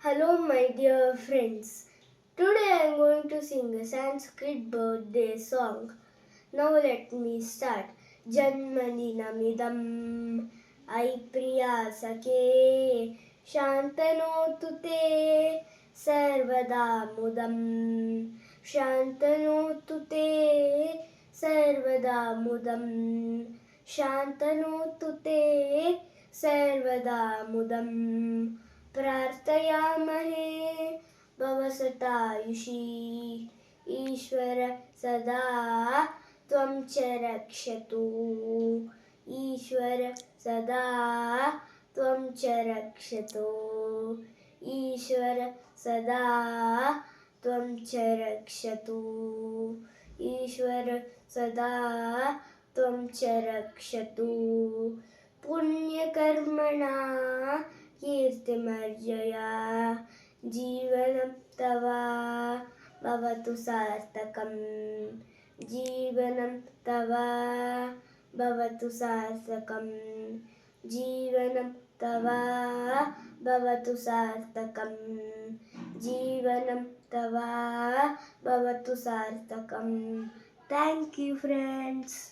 Hello, my dear friends. Today I am going to sing a Sanskrit birthday song. Now let me start. Janmaninamidam ai priya sake shantanotu te sarvada mudam shantanotu te sarvada mudam shantanotu te sarvada mudam प्रार्थयामहे भवसतायुषी ईश्वर सदा त्वं च रक्षतु ईश्वर सदा त्वं च रक्षतु ईश्वर सदा त्वं च रक्षतु ईश्वर सदा त्वं च रक्षतु पुण्यकर्मणा कीर्तिमर्जया जीवनं तव भवतु सार्थकम् जीवनं तव भवतु सार्थकम् जीवनं तव भवतु सार्थकम् जीवनं तव भवतु सार्थकम् Thank you, friends.